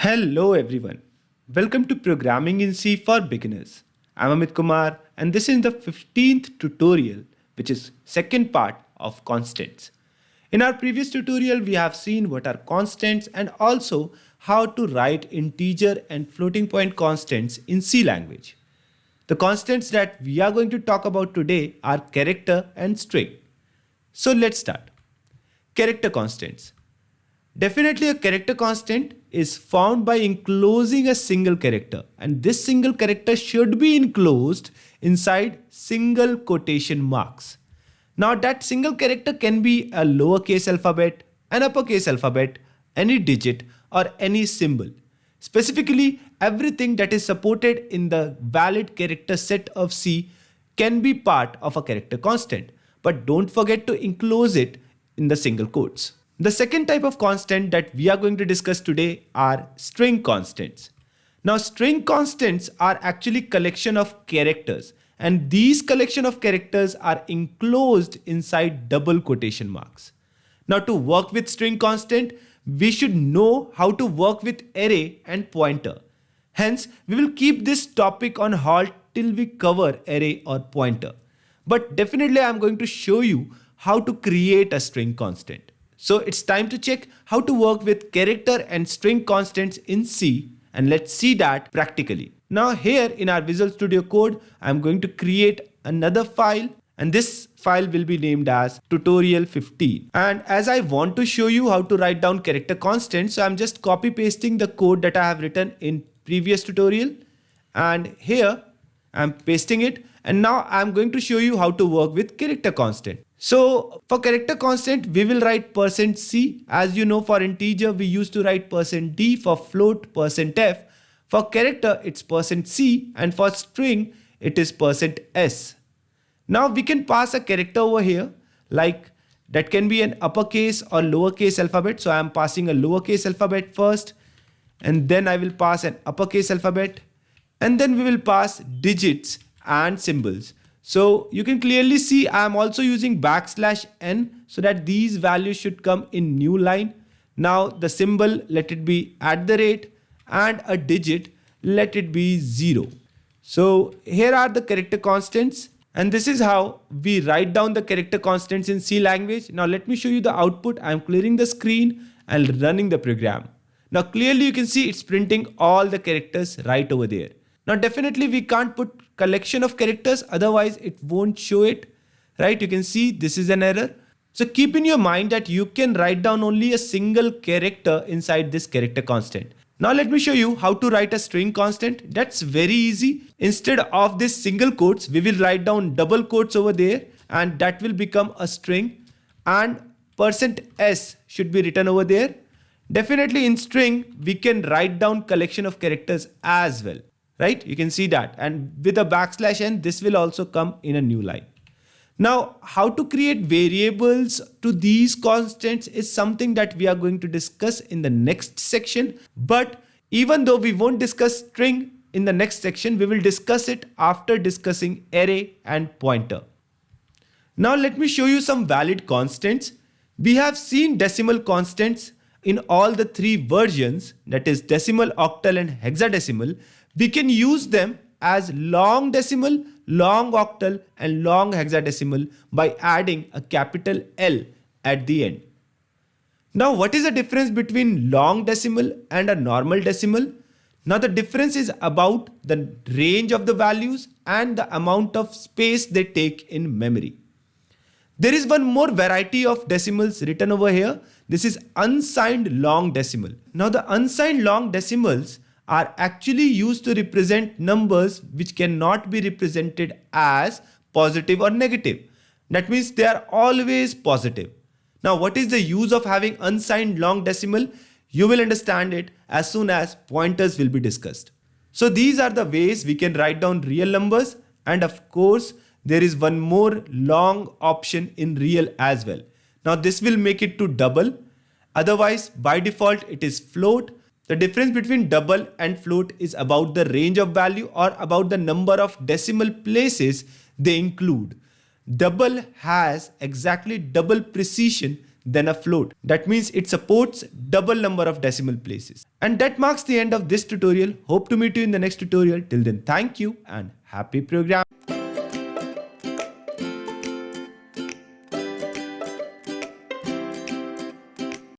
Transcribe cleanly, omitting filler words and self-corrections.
Hello everyone. Welcome to Programming in C for Beginners. I'm Amit Kumar and this is the 15th tutorial, which is second part of constants. In our previous tutorial we have seen what are constants and also how to write integer and floating point constants in C language. The constants that we are going to talk about today are character and string. So let's start. Character constants. Definitely a character constant is found by enclosing a single character, and this single character should be enclosed inside single quotation marks. Now that single character can be a lowercase alphabet, an uppercase alphabet, any digit or any symbol. Specifically, everything that is supported in the valid character set of C can be part of a character constant, but don't forget to enclose it in the single quotes. The second type of constant that we are going to discuss today are string constants. Now string constants are actually collection of characters, and these collection of characters are enclosed inside double quotation marks. Now to work with string constant, we should know how to work with array and pointer. Hence, we will keep this topic on hold till we cover array or pointer. But definitely I am going to show you how to create a string constant. So it's time to check how to work with character and string constants in C, and let's see that practically. Now here in our Visual Studio Code, I'm going to create another file, and this file will be named as tutorial 15. And as I want to show you how to write down character constants, so I'm just copy pasting the code that I have written in previous tutorial, and here I'm pasting it, and now I'm going to show you how to work with character constant. So for character constant, we will write %c. As you know, for integer, we used to write %d, for float, %f. For character, it's %c, and for string, it is %s. Now we can pass a character over here, like that can be an uppercase or lowercase alphabet. So I am passing a lowercase alphabet first, and then I will pass an uppercase alphabet, and then we will pass digits and symbols. So you can clearly see I am also using \n so that these values should come in new line. Now the symbol, let it be @ and a digit, let it be 0. So here are the character constants, and this is how we write down the character constants in C language. Now let me show you the output. I am clearing the screen and running the program. Now clearly you can see it's printing all the characters right over there. Now definitely we can't put collection of characters, otherwise it won't show it, right? You can see this is an error. So keep in your mind that you can write down only a single character inside this character constant. Now let me show you how to write a string constant. That's very easy. Instead of this single quotes, we will write down double quotes over there, and that will become a string, and %s should be written over there. Definitely in string, we can write down collection of characters as well. Right? You can see that, and with a \n, this will also come in a new line. Now, how to create variables to these constants is something that we are going to discuss in the next section. But even though we won't discuss string in the next section, we will discuss it after discussing array and pointer. Now let me show you some valid constants. We have seen decimal constants in all the three versions, that is decimal, octal and hexadecimal. We can use them as long decimal, long octal and long hexadecimal by adding a capital L at the end. Now what is the difference between long decimal and a normal decimal? Now the difference is about the range of the values and the amount of space they take in memory. There is one more variety of decimals written over here. This is unsigned long decimal. Now the unsigned long decimals are actually used to represent numbers which cannot be represented as positive or negative. That means they are always positive. Now what is the use of having unsigned long decimal? You will understand it as soon as pointers will be discussed. So these are the ways we can write down real numbers, and of course there is one more long option in real as well. Now this will make it to double. Otherwise by default it is float. The difference between double and float is about the range of value or about the number of decimal places they include. Double has exactly double precision than a float. That means it supports double number of decimal places. And that marks the end of this tutorial. Hope to meet you in the next tutorial. Till then, thank you and happy programming.